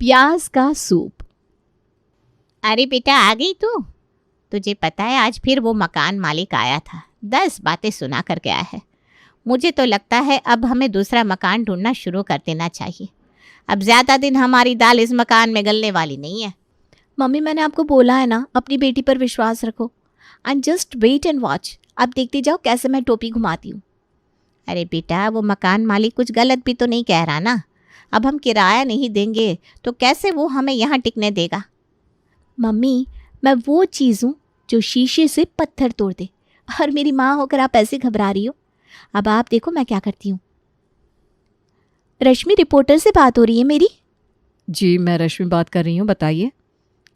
प्याज का सूप। अरे बेटा आ गई तू। तुझे पता है आज फिर वो मकान मालिक आया था, 10 बातें सुना कर गया है। मुझे तो लगता है अब हमें दूसरा मकान ढूंढना शुरू कर देना चाहिए। अब ज़्यादा दिन हमारी दाल इस मकान में गलने वाली नहीं है। मम्मी मैंने आपको बोला है ना, अपनी बेटी पर विश्वास रखो। And just wait and watch. आप देखते जाओ कैसे मैं टोपी घुमाती हूँ। अरे बेटा वो मकान मालिक कुछ गलत भी तो नहीं कह रहा ना। अब हम किराया नहीं देंगे तो कैसे वो हमें यहाँ टिकने देगा। मम्मी मैं वो चीज़ हूँ जो शीशे से पत्थर तोड़ दे, और मेरी माँ होकर आप ऐसे घबरा रही हो। अब आप देखो मैं क्या करती हूँ। रश्मि रिपोर्टर से बात हो रही है मेरी? जी मैं रश्मि बात कर रही हूँ, बताइए।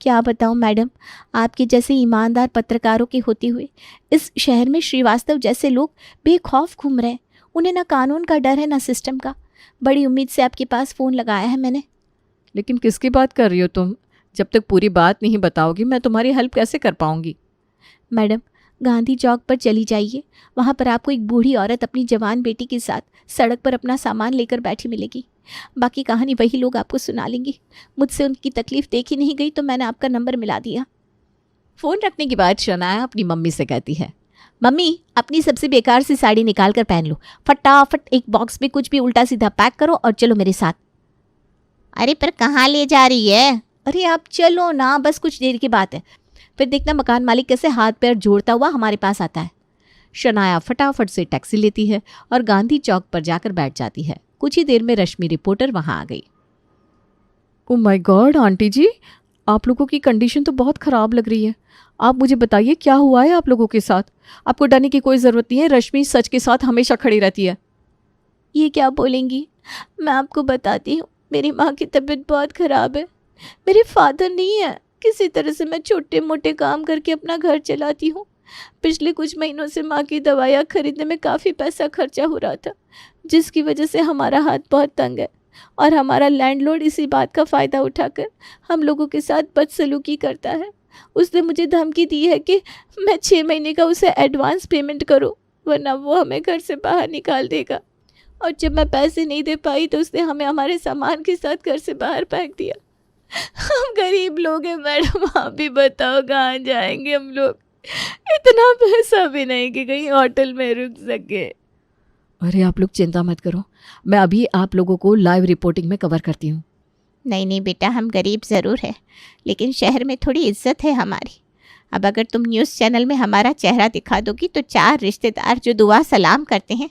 क्या बताऊँ मैडम, आपके जैसे ईमानदार पत्रकारों के होते हुए इस शहर में श्रीवास्तव जैसे लोग बेखौफ घूम रहे हैं। उन्हें ना कानून का डर है ना सिस्टम का। बड़ी उम्मीद से आपके पास फ़ोन लगाया है मैंने। लेकिन किसकी बात कर रही हो तुम? जब तक पूरी बात नहीं बताओगी मैं तुम्हारी हेल्प कैसे कर पाऊंगी? मैडम गांधी चौक पर चली जाइए, वहाँ पर आपको एक बूढ़ी औरत अपनी जवान बेटी के साथ सड़क पर अपना सामान लेकर बैठी मिलेगी। बाकी कहानी वही लोग आपको सुना लेंगी। मुझसे उनकी तकलीफ़ देखी नहीं गई तो मैंने आपका नंबर मिला दिया। फ़ोन रखने के बाद शनाया अपनी मम्मी से कहती है, मम्मी अपनी सबसे बेकार सी साड़ी निकाल कर पहन लो, फटाफट एक बॉक्स में कुछ भी उल्टा सीधा पैक करो और चलो मेरे साथ। अरे पर कहाँ ले जा रही है? अरे आप चलो ना, बस कुछ देर की बात है, फिर देखना मकान मालिक कैसे हाथ पैर जोड़ता हुआ हमारे पास आता है। शनाया फटाफट से टैक्सी लेती है और गांधी चौक पर जाकर बैठ जाती है। कुछ ही देर में रश्मि रिपोर्टर वहां आ गई। ओह माय गॉड आंटी जी, आप लोगों की कंडीशन तो बहुत ख़राब लग रही है। आप मुझे बताइए क्या हुआ है आप लोगों के साथ? आपको डरने की कोई ज़रूरत नहीं है, रश्मि सच के साथ हमेशा खड़ी रहती है। ये क्या बोलेंगी? मैं आपको बताती हूँ, मेरी माँ की तबीयत बहुत ख़राब है। मेरे फादर नहीं है, किसी तरह से मैं छोटे मोटे काम करके अपना घर चलाती हूँ। पिछले कुछ महीनों से माँ की दवाइयाँ खरीदने में काफ़ी पैसा खर्चा हो रहा था, जिसकी वजह से हमारा हाथ बहुत तंग है। और हमारा लैंडलॉर्ड इसी बात का फ़ायदा उठाकर हम लोगों के साथ बदसलूकी करता है। उसने मुझे धमकी दी है कि मैं 6 महीने का उसे एडवांस पेमेंट करूं, वरना वो हमें घर से बाहर निकाल देगा। और जब मैं पैसे नहीं दे पाई तो उसने हमें हमारे सामान के साथ घर से बाहर फेंक दिया। हम गरीब लोग हैं मैडम, आप भी बताओ कहाँ जाएंगे हम लोग। इतना पैसा भी नहीं कि कहीं होटल में रुक सके। अरे आप लोग चिंता मत करो, मैं अभी आप लोगों को लाइव रिपोर्टिंग में कवर करती हूँ। नहीं नहीं बेटा, हम गरीब ज़रूर है लेकिन शहर में थोड़ी इज्जत है हमारी। अब अगर तुम न्यूज़ चैनल में हमारा चेहरा दिखा दोगी तो 4 रिश्तेदार जो दुआ सलाम करते हैं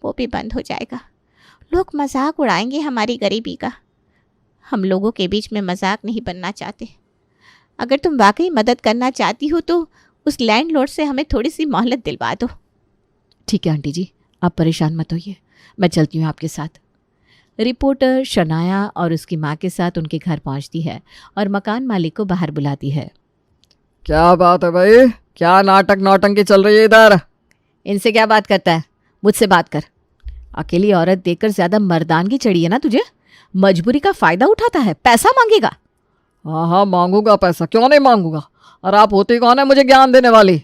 वो भी बंद हो जाएगा। लोग मजाक उड़ाएंगे हमारी गरीबी का। हम लोगों के बीच में मजाक नहीं बनना चाहते। अगर तुम वाकई मदद करना चाहती हो तो उस लैंडलॉर्ड से हमें थोड़ी सी मोहलत दिलवा दो। ठीक है आंटी जी, आप परेशान मत होइए, मैं चलती हूँ आपके साथ। रिपोर्टर शनाया और उसकी माँ के साथ उनके घर पहुँचती है और मकान मालिक को बाहर बुलाती है। क्या बात है भाई, क्या नाटक नौटंकी चल रही है इधर? इनसे क्या बात करता है, मुझसे बात कर। अकेली औरत देखकर ज़्यादा मर्दानगी चढ़ी है ना तुझे? मजबूरी का फ़ायदा उठाता है, पैसा मांगेगा। हाँ हाँ मांगूंगा पैसा, क्यों नहीं मांगूंगा। और आप होती कौन है मुझे ज्ञान देने वाली?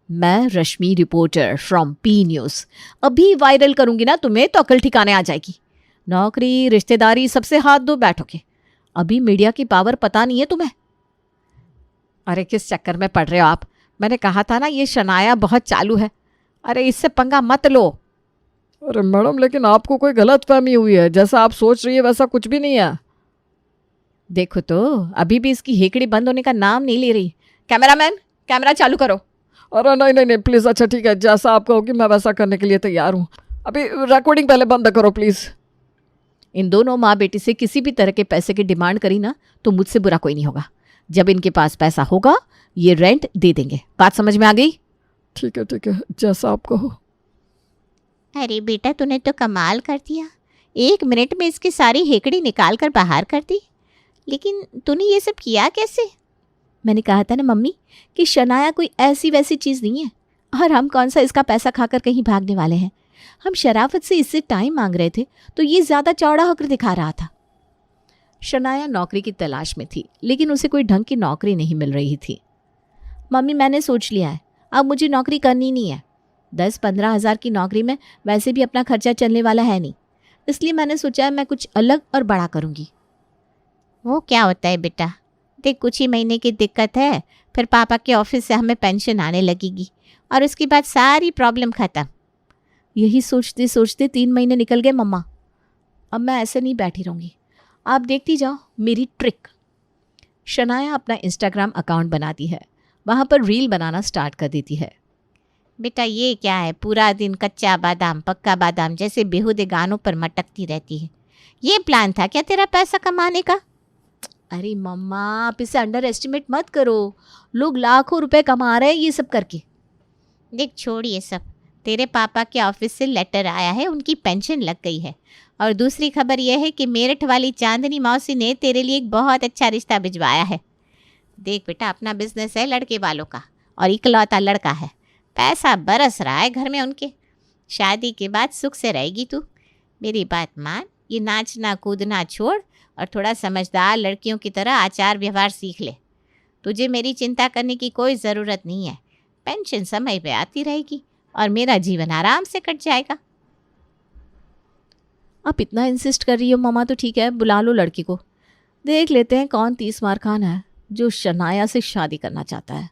मैं रश्मि रिपोर्टर फ्रॉम पी न्यूज़। अभी वायरल करूंगी ना तुम्हें तो अकल ठिकाने आ जाएगी। नौकरी रिश्तेदारी सबसे हाथ धो बैठोगे। अभी मीडिया की पावर पता नहीं है तुम्हें। अरे किस चक्कर में पड़ रहे हो आप? मैंने कहा था ना ये शनाया बहुत चालू है। अरे इससे पंगा मत लो। अरे मैडम लेकिन आपको कोई गलत फहमी हुई है, जैसा आप सोच रही है वैसा कुछ भी नहीं है। देखो तो अभी भी इसकी हेकड़ी बंद होने का नाम नहीं ले रही। कैमरामैन कैमरा चालू करो। अरे नहीं नहीं नहीं प्लीज़, अच्छा ठीक है, जैसा आप कहोगी मैं वैसा करने के लिए तैयार हूँ। अभी रिकॉर्डिंग पहले बंद करो प्लीज़। इन दोनों माँ बेटी से किसी भी तरह के पैसे की डिमांड करी ना तो मुझसे बुरा कोई नहीं होगा। जब इनके पास पैसा होगा ये रेंट दे देंगे। बात समझ में आ गई? ठीक है, जैसा आप कहो। अरे बेटा तूने तो कमाल कर दिया, 1 मिनट में इसकी सारी हेकड़ी निकाल कर बाहर कर दी। लेकिन तूने ये सब किया कैसे? मैंने कहा था ना मम्मी कि शनाया कोई ऐसी वैसी चीज़ नहीं है, और हम कौन सा इसका पैसा खाकर कहीं भागने वाले हैं। हम शराफत से इससे टाइम मांग रहे थे तो ये ज़्यादा चौड़ा होकर दिखा रहा था। शनाया नौकरी की तलाश में थी लेकिन उसे कोई ढंग की नौकरी नहीं मिल रही थी। मम्मी मैंने सोच लिया है, अब मुझे नौकरी करनी नहीं है। 10-15 हज़ार की नौकरी में वैसे भी अपना खर्चा चलने वाला है नहीं, इसलिए मैंने सोचा है मैं कुछ अलग और बड़ा करूँगी। वो क्या होता है बेटा, देख कुछ ही महीने की दिक्कत है, फिर पापा के ऑफिस से हमें पेंशन आने लगेगी और उसके बाद सारी प्रॉब्लम ख़त्म। यही सोचते सोचते 3 महीने निकल गए मम्मा। अब मैं ऐसे नहीं बैठी रहूँगी, आप देखती जाओ मेरी ट्रिक। शनाया अपना इंस्टाग्राम अकाउंट बनाती है, वहाँ पर रील बनाना स्टार्ट कर देती है। बेटा ये क्या है, पूरा दिन कच्चा बादाम पक्का बादाम जैसे बेहुदे गानों पर मटकती रहती है। ये प्लान था क्या तेरा पैसा कमाने का? अरे मम्मा आप इसे अंडर एस्टिमेट मत करो, लोग लाखों रुपए कमा रहे हैं ये सब करके। देख छोड़ ये सब, तेरे पापा के ऑफिस से लेटर आया है, उनकी पेंशन लग गई है। और दूसरी खबर यह है कि मेरठ वाली चांदनी मौसी ने तेरे लिए एक बहुत अच्छा रिश्ता भिजवाया है। देख बेटा अपना बिजनेस है लड़के वालों का और इकलौता लड़का है, पैसा बरस रहा है घर में उनके। शादी के बाद सुख से रहेगी तू। मेरी बात मान, ये नाचना कूदना छोड़ और थोड़ा समझदार लड़कियों की तरह आचार व्यवहार सीख ले। तुझे मेरी चिंता करने की कोई ज़रूरत नहीं है, पेंशन समय पे आती रहेगी और मेरा जीवन आराम से कट जाएगा। आप इतना इंसिस्ट कर रही हो मम्मा तो ठीक है, बुला लो लड़की को, देख लेते हैं कौन 30 मार खान है जो शनाया से शादी करना चाहता है।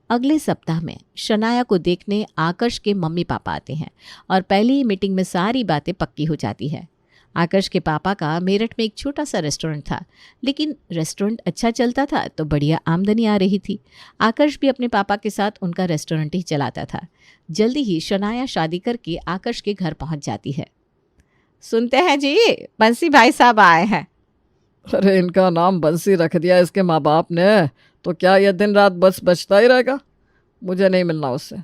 अगले सप्ताह में शनाया को देखने आकर्ष के मम्मी पापा आते हैं और पहली ही मीटिंग में सारी बातें पक्की हो जाती है। आकर्ष के पापा का मेरठ में एक छोटा सा रेस्टोरेंट था, लेकिन रेस्टोरेंट अच्छा चलता था तो बढ़िया आमदनी आ रही थी। आकर्ष भी अपने पापा के साथ उनका रेस्टोरेंट ही चलाता था। जल्दी ही शनाया शादी करके आकर्ष के घर पहुंच जाती है। सुनते हैं जी, बंसी भाई साहब आए हैं। अरे इनका नाम बंसी रख दिया इसके माँ बाप ने, तो क्या यह दिन रात बस बचता ही रहेगा? मुझे नहीं मिलना उससे,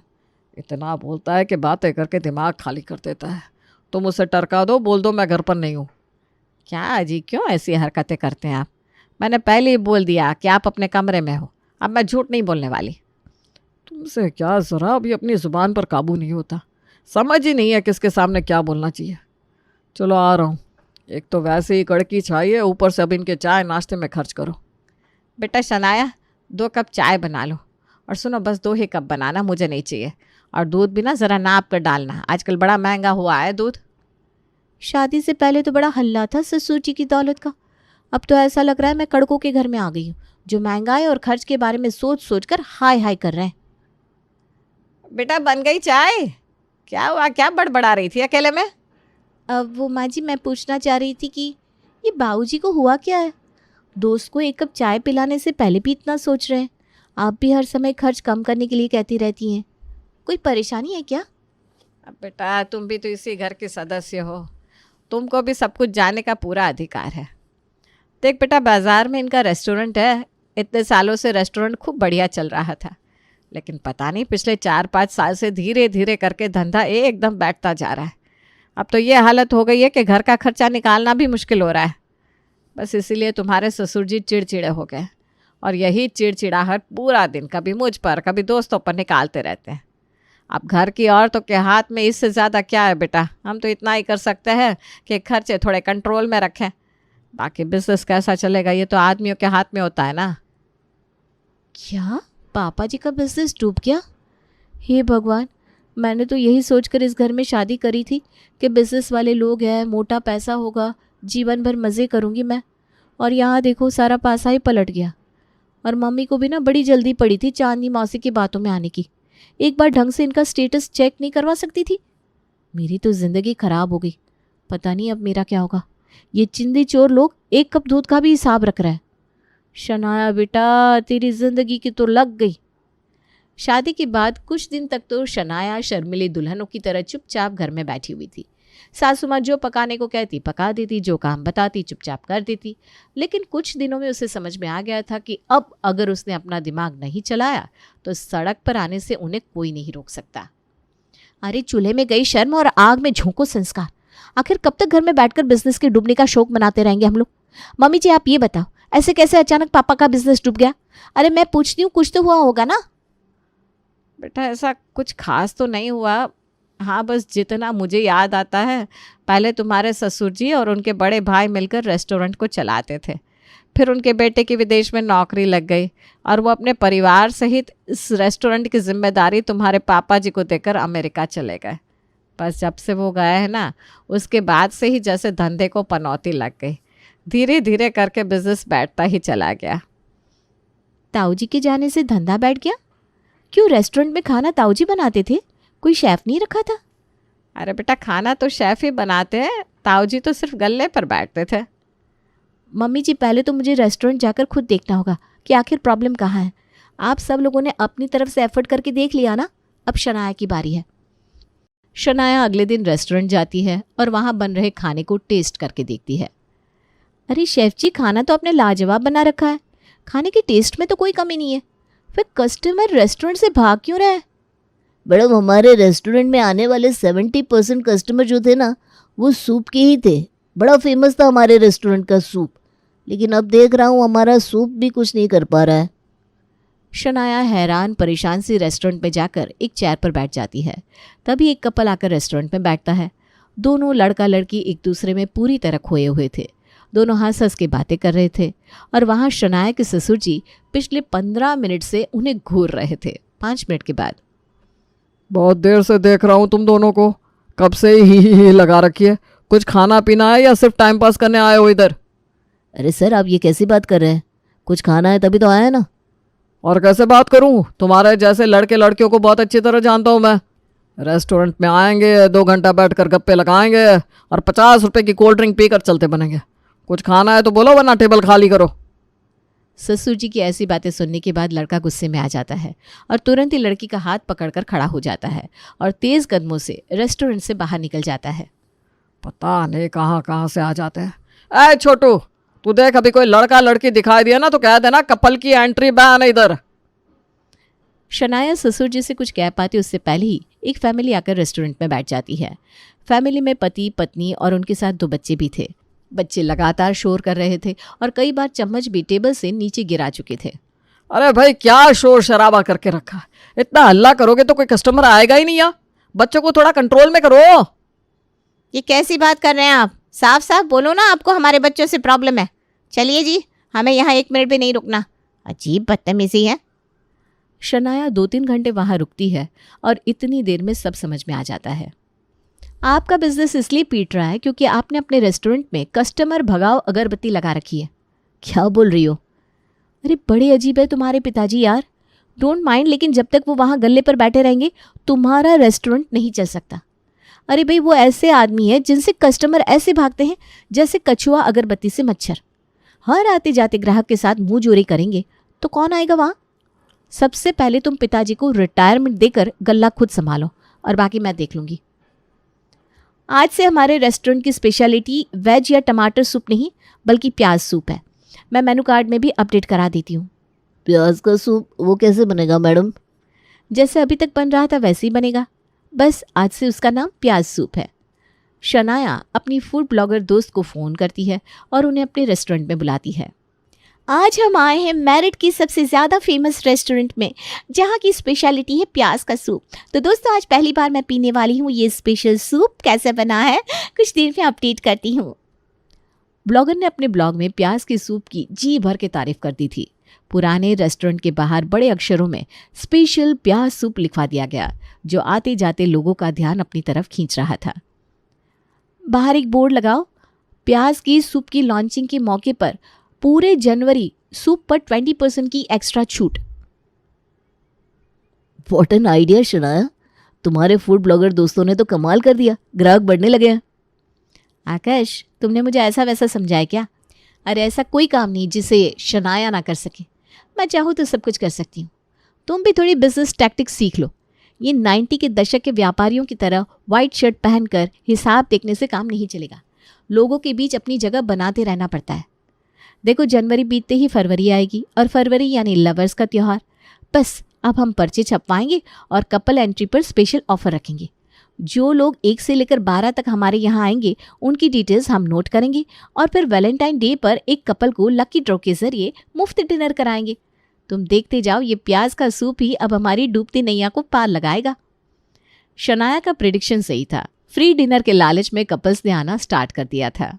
इतना बोलता है कि बातें करके दिमाग खाली कर देता है। तुम उसे टरका दो, बोल दो मैं घर पर नहीं हूँ। क्या जी क्यों ऐसी हरकतें करते हैं आप? मैंने पहले ही बोल दिया कि आप अपने कमरे में हो, अब मैं झूठ नहीं बोलने वाली। तुमसे क्या ज़रा भी अपनी ज़ुबान पर काबू नहीं होता, समझ ही नहीं है किसके सामने क्या बोलना चाहिए। चलो आ रहा हूँ, एक तो वैसे ही कड़की चाहिए, ऊपर से अब इनके चाय नाश्ते में खर्च करो। बेटा शनाया 2 कप चाय बना लो, और सुनो बस 2 ही कप बनाना, मुझे नहीं चाहिए। और दूध भी ना ज़रा नाप कर डालना, आजकल बड़ा महंगा हुआ है दूध। शादी से पहले तो बड़ा हल्ला था ससुर जी की दौलत का, अब तो ऐसा लग रहा है मैं कड़कों के घर में आ गई हूँ जो महंगाई और खर्च के बारे में सोच सोच कर हाय हाय कर रहे हैं। बेटा बन गई चाय? क्या हुआ, क्या बड़बड़ा रही थी अकेले में? अब वो माँ जी मैं पूछना चाह रही थी कि ये बाबूजी को हुआ क्या है, दोस्त को 1 कप चाय पिलाने से पहले भी इतना सोच रहे हैं। आप भी हर समय खर्च कम करने के लिए कहती रहती हैं, कोई परेशानी है क्या? अब बेटा तुम भी तो इसी घर के सदस्य हो, तुमको भी सब कुछ जानने का पूरा अधिकार है। देख बेटा बाज़ार में इनका रेस्टोरेंट है, इतने सालों से रेस्टोरेंट खूब बढ़िया चल रहा था, लेकिन पता नहीं पिछले 4-5 साल से धीरे धीरे करके धंधा एकदम बैठता जा रहा है। अब तो ये हालत हो गई है कि घर का खर्चा निकालना भी मुश्किल हो रहा है। बस इसीलिए तुम्हारे ससुर जी चिड़चिड़े हो गए, और यही चिड़चिड़ाहट पूरा दिन कभी मुझ पर कभी दोस्तों पर निकालते रहते हैं। अब घर की औरतों के हाथ में इससे ज़्यादा क्या है बेटा, हम तो इतना ही कर सकते हैं कि खर्चे थोड़े कंट्रोल में रखें, बाकी बिजनेस कैसा चलेगा ये तो आदमियों के हाथ में होता है ना। क्या पापा जी का बिजनेस डूब गया? हे भगवान, मैंने तो यही सोचकर इस घर में शादी करी थी कि बिजनेस वाले लोग हैं, मोटा पैसा होगा, जीवन भर मज़े करूँगी मैं, और यहाँ देखो सारा पासा ही पलट गया। और मम्मी को भी ना बड़ी जल्दी पड़ी थी चांदनी मौसी की बातों में आने की, एक बार ढंग से इनका स्टेटस चेक नहीं करवा सकती थी। मेरी तो ज़िंदगी ख़राब हो गई, पता नहीं अब मेरा क्या होगा। ये चिंदी चोर लोग 1 कप दूध का भी हिसाब रख रहा है। शनाया बेटा तेरी ज़िंदगी की तो लग गई। शादी के बाद कुछ दिन तक तो शनाया शर्मिली दुल्हनों की तरह चुपचाप घर में बैठी हुई थी। सासू माँ जो पकाने को कहती पका देती, जो काम बताती चुपचाप कर देती। लेकिन कुछ दिनों में उसे समझ में आ गया था कि अब अगर उसने अपना दिमाग नहीं चलाया तो सड़क पर आने से उन्हें कोई नहीं रोक सकता। अरे चूल्हे में गई शर्म और आग में झोंको संस्कार, आखिर कब तक घर में बैठकर बिजनेस के डूबने का शौक मनाते रहेंगे हम लोग? मम्मी जी आप ये बताओ, ऐसे कैसे अचानक पापा का बिजनेस डूब गया? अरे मैं पूछती हूँ, कुछ तो हुआ होगा ना? बेटा ऐसा कुछ खास तो नहीं हुआ, हाँ बस जितना मुझे याद आता है पहले तुम्हारे ससुर जी और उनके बड़े भाई मिलकर रेस्टोरेंट को चलाते थे, फिर उनके बेटे की विदेश में नौकरी लग गई और वो अपने परिवार सहित इस रेस्टोरेंट की जिम्मेदारी तुम्हारे पापा जी को देकर अमेरिका चले गए। बस जब से वो गए हैं ना, उसके बाद से ही जैसे धंधे को पनौती लग गई। धीरे धीरे करके बिजनेस बैठता ही चला गया। ताऊ जी के जाने से धंधा बैठ गया? क्यों, रेस्टोरेंट में खाना ताऊ जी बनाते थे? कोई शेफ नहीं रखा था? अरे बेटा, खाना तो शेफ ही बनाते हैं, ताऊ जी तो सिर्फ गल्ले पर बैठते थे। मम्मी जी, पहले तो मुझे रेस्टोरेंट जाकर खुद देखना होगा कि आखिर प्रॉब्लम कहाँ है। आप सब लोगों ने अपनी तरफ से एफर्ट करके देख लिया ना, अब शनाया की बारी है। शनाया अगले दिन रेस्टोरेंट जाती है और वहाँ बन रहे खाने को टेस्ट करके देखती है। अरे शेफ जी, खाना तो आपने लाजवाब बना रखा है, खाने के टेस्ट में तो कोई कमी नहीं है, फिर कस्टमर रेस्टोरेंट से भाग क्यों रहे? मैडम, हमारे रेस्टोरेंट में आने वाले 70% कस्टमर जो थे ना, वो सूप के ही थे। बड़ा फेमस था हमारे रेस्टोरेंट का सूप, लेकिन अब देख रहा हूँ हमारा सूप भी कुछ नहीं कर पा रहा है। शनाया हैरान परेशान सी रेस्टोरेंट में जाकर एक चेयर पर बैठ जाती है। तभी एक कपल आकर रेस्टोरेंट में बैठता है। दोनों लड़का लड़की एक दूसरे में पूरी तरह खोए हुए थे। दोनों हंस हंस के बातें कर रहे थे और वहाँ शनाया के ससुर जी पिछले 15 मिनट से उन्हें घूर रहे थे। 5 मिनट के बाद, बहुत देर से देख रहा हूँ तुम दोनों को, कब से ही लगा रखी है। कुछ खाना पीना है या सिर्फ टाइम पास करने आए हो इधर? अरे सर, आप ये कैसी बात कर रहे हैं? कुछ खाना है तभी तो आया है ना। और कैसे बात करूं? तुम्हारे जैसे लड़के लड़कियों को बहुत अच्छी तरह जानता हूं मैं। रेस्टोरेंट में आएंगे, 2 घंटा बैठकर गप्पे लगाएंगे और 50 रुपए की कोल्ड ड्रिंक पीकर चलते बनेंगे। कुछ खाना है तो बोलो, वरना टेबल खाली करो। ससुर जी की ऐसी बातें सुनने के बाद लड़का गुस्से में आ जाता है और तुरंत ही लड़की का हाथ पकड़कर खड़ा हो जाता है और तेज कदमों से रेस्टोरेंट से बाहर निकल जाता है। पता नहीं कहाँ कहाँ से आ जाते हैं। ऐ छोटू, तू देख, अभी कोई लड़का लड़की दिखाई दिया ना तो कह देना कपल की एंट्री बैन है इधर। शनाया ससुर जी से कुछ कह पाती उससे पहले ही एक फैमिली आकर रेस्टोरेंट में बैठ जाती है। फैमिली में पति पत्नी और उनके साथ 2 बच्चे भी थे। बच्चे लगातार शोर कर रहे थे और कई बार चम्मच भी टेबल से नीचे गिरा चुके थे। अरे भाई, क्या शोर शराबा करके रखा है? इतना हल्ला करोगे तो कोई कस्टमर आएगा ही नहीं। यार, बच्चों को थोड़ा कंट्रोल में करो। ये कैसी बात कर रहे हैं आप? साफ साफ बोलो ना, आपको हमारे बच्चों से प्रॉब्लम है। चलिए जी, हमें यहाँ 1 मिनट भी नहीं रुकना। अजीब बदतमीजी है। शनाया 2-3 घंटे वहाँ रुकती है और इतनी देर में सब समझ में आ जाता है। आपका बिजनेस इसलिए पीट रहा है क्योंकि आपने अपने रेस्टोरेंट में कस्टमर भगाओ अगरबत्ती लगा रखी है। क्या बोल रही हो? अरे बड़े अजीब है तुम्हारे पिताजी यार। डोंट माइंड, लेकिन जब तक वो वहाँ गल्ले पर बैठे रहेंगे तुम्हारा रेस्टोरेंट नहीं चल सकता। अरे भाई, वो ऐसे आदमी है जिनसे कस्टमर ऐसे भागते हैं जैसे कछुआ अगरबत्ती से मच्छर। हर आते जाते ग्राहक के साथ मुंह जोरी करेंगे तो कौन आएगा वहाँ? सबसे पहले तुम पिताजी को रिटायरमेंट देकर गल्ला खुद संभालो और बाकी मैं देख लूँगी। आज से हमारे रेस्टोरेंट की स्पेशलिटी वेज या टमाटर सूप नहीं बल्कि प्याज सूप है। मैं मेनू कार्ड में भी अपडेट करा देती हूँ। प्याज का सूप वो कैसे बनेगा मैडम? जैसे अभी तक बन रहा था वैसे ही बनेगा, बस आज से उसका नाम प्याज सूप है। शनाया अपनी फूड ब्लॉगर दोस्त को फ़ोन करती है और उन्हें अपने रेस्टोरेंट में बुलाती है। आज हम आए हैं मेरिट की सबसे ज़्यादा फेमस रेस्टोरेंट में, जहाँ की स्पेशलिटी है प्याज का सूप। तो दोस्तों, आज पहली बार मैं पीने वाली हूँ ये स्पेशल सूप। कैसे बना है कुछ देर में अपडेट करती हूँ। ब्लॉगर ने अपने ब्लॉग में प्याज के सूप की जी भर के तारीफ कर दी थी। पुराने रेस्टोरेंट के बाहर बड़े अक्षरों में स्पेशल प्याज सूप लिखवा दिया गया, जो आते जाते लोगों का ध्यान अपनी तरफ खींच रहा था। बाहर एक बोर्ड लगाओ, प्याज की सूप की लॉन्चिंग के मौके पर पूरे जनवरी सूप पर 20% की एक्स्ट्रा छूट। व्हाट एन आइडिया शनाया, तुम्हारे फूड ब्लॉगर दोस्तों ने तो कमाल कर दिया, ग्राहक बढ़ने लगे हैं। आकाश, तुमने मुझे ऐसा वैसा समझाया क्या? अरे ऐसा कोई काम नहीं जिसे शनाया ना कर सके। मैं चाहूँ तो सब कुछ कर सकती हूँ। तुम भी थोड़ी बिजनेस टैक्टिक्स सीख लो। ये 90 के दशक के व्यापारियों की तरह वाइट शर्ट पहनकर हिसाब देखने से काम नहीं चलेगा। लोगों के बीच अपनी जगह बनाते रहना पड़ता है। देखो, जनवरी बीतते ही फरवरी आएगी और फरवरी यानी लवर्स का त्यौहार। बस अब हम पर्चे छपवाएंगे और कपल एंट्री पर स्पेशल ऑफर रखेंगे। जो लोग 1 से लेकर 12 तक हमारे यहाँ आएंगे उनकी डिटेल्स हम नोट करेंगे और फिर वैलेंटाइन डे पर एक कपल को लकी ड्रॉ के जरिए मुफ्त डिनर कराएंगे। तुम देखते जाओ, ये प्याज का सूप ही अब हमारी डूबती नैया को पार लगाएगा। शनाया का प्रेडिक्शन सही था। फ्री डिनर के लालच में कपल्स ने आना स्टार्ट कर दिया था।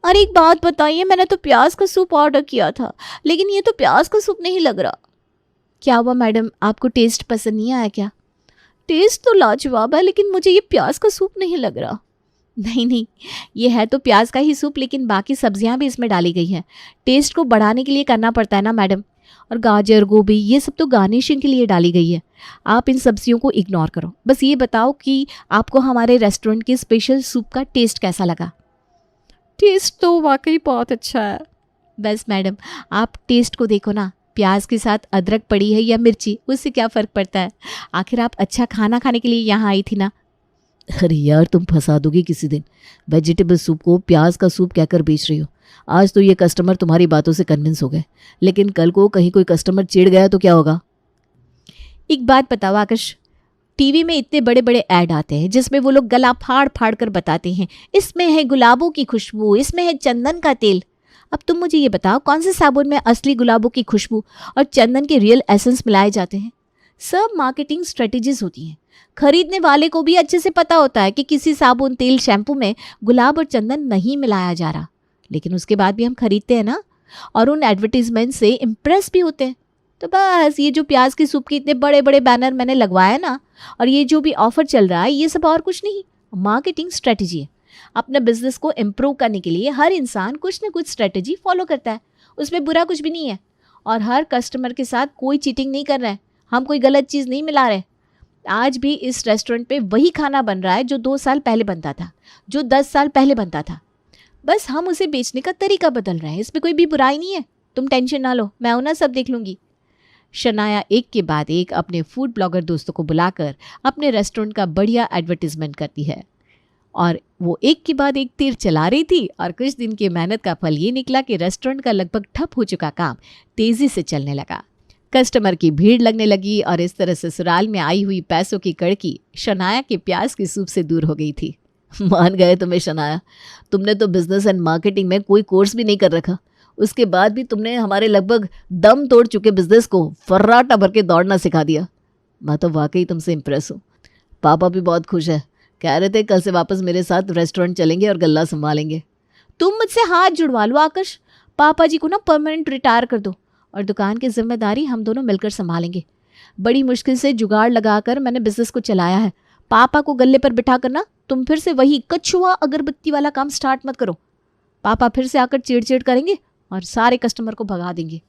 और एक बात बताइए, मैंने तो प्याज का सूप ऑर्डर किया था, लेकिन ये तो प्याज का सूप नहीं लग रहा। क्या हुआ मैडम, आपको टेस्ट पसंद नहीं आया क्या? टेस्ट तो लाजवाब है, लेकिन मुझे ये प्याज का सूप नहीं लग रहा। नहीं नहीं, ये है तो प्याज का ही सूप, लेकिन बाकी सब्जियां भी इसमें डाली गई हैं। टेस्ट को बढ़ाने के लिए करना पड़ता है ना मैडम। और गाजर, गोभी, ये सब तो गार्निशिंग के लिए डाली गई है। आप इन सब्जियों को इग्नोर करो। बस ये बताओ कि आपको हमारे रेस्टोरेंट के स्पेशल सूप का टेस्ट कैसा लगा? टेस्ट तो वाकई बहुत अच्छा है। बस मैडम, आप टेस्ट को देखो ना। प्याज के साथ अदरक पड़ी है या मिर्ची, उससे क्या फ़र्क पड़ता है? आखिर आप अच्छा खाना खाने के लिए यहाँ आई थी ना। अरे यार, तुम फंसा दोगी किसी दिन। वेजिटेबल सूप को प्याज का सूप कहकर बेच रही हो। आज तो ये कस्टमर तुम्हारी बातों से कन्विंस हो गए, लेकिन कल को कहीं कोई कस्टमर चिढ़ गया तो क्या होगा? एक बात बताओ आकाश, टीवी में इतने बड़े बड़े ऐड आते हैं जिसमें वो लोग गला फाड़ फाड़ कर बताते हैं इसमें है गुलाबों की खुशबू, इसमें है चंदन का तेल। अब तुम मुझे ये बताओ, कौन से साबुन में असली गुलाबों की खुशबू और चंदन के रियल एसेंस मिलाए जाते हैं? सब मार्केटिंग स्ट्रेटेजीज होती हैं। खरीदने वाले को भी अच्छे से पता होता है कि किसी साबुन, तेल, शैम्पू में गुलाब और चंदन नहीं मिलाया जा रहा, लेकिन उसके बाद भी हम खरीदते हैं ना, और उन एडवर्टीजमेंट से इम्प्रेस भी होते हैं। तो बस ये जो प्याज की सूप के इतने बड़े बड़े बैनर मैंने लगवाए ना, और ये जो भी ऑफर चल रहा है, ये सब और कुछ नहीं, मार्केटिंग स्ट्रेटजी है। अपने बिजनेस को इम्प्रूव करने के लिए हर इंसान कुछ ना कुछ स्ट्रेटजी फॉलो करता है, उसमें बुरा कुछ भी नहीं है। और हर कस्टमर के साथ कोई चीटिंग नहीं कर रहा है, हम कोई गलत चीज़ नहीं मिला रहे। आज भी इस रेस्टोरेंट पे वही खाना बन रहा है जो 2 साल पहले बनता था, जो 10 साल पहले बनता था। बस हम उसे बेचने का तरीका बदल रहे हैं, इसमें कोई भी बुराई नहीं है। तुम टेंशन ना लो, मैं हूं ना, सब देख लूँगी। शनाया एक के बाद एक अपने फूड ब्लॉगर दोस्तों को बुलाकर अपने रेस्टोरेंट का बढ़िया एडवर्टीजमेंट करती है, और वो एक के बाद एक तीर चला रही थी। और कुछ दिन की मेहनत का फल ये निकला कि रेस्टोरेंट का लगभग ठप हो चुका काम तेज़ी से चलने लगा। कस्टमर की भीड़ लगने लगी और इस तरह ससुराल में आई हुई पैसों की कड़की शनाया के प्याज की सूप से दूर हो गई थी। मान गए तुम्हें शनाया, तुमने तो बिजनेस एंड मार्केटिंग में कोई कोर्स भी नहीं कर रखा। उसके बाद भी तुमने हमारे लगभग दम तोड़ चुके बिजनेस को फर्राटा भर के दौड़ना सिखा दिया। मैं तो वाकई तुमसे इम्प्रेस हूँ। पापा भी बहुत खुश है, कह रहे थे कल से वापस मेरे साथ रेस्टोरेंट चलेंगे और गल्ला संभालेंगे। तुम मुझसे हाथ जुड़वा लो आकाश, पापा जी को ना परमानेंट रिटायर कर दो और दुकान की जिम्मेदारी हम दोनों मिलकर संभालेंगे। बड़ी मुश्किल से जुगाड़ लगाकर मैंने बिजनेस को चलाया है। पापा को गले पर बिठा कर ना तुम फिर से वही कछुआ अगरबत्ती वाला काम स्टार्ट मत करो। पापा फिर से आकर चिड़ चिड़ करेंगे और सारे कस्टमर को भगा देंगे।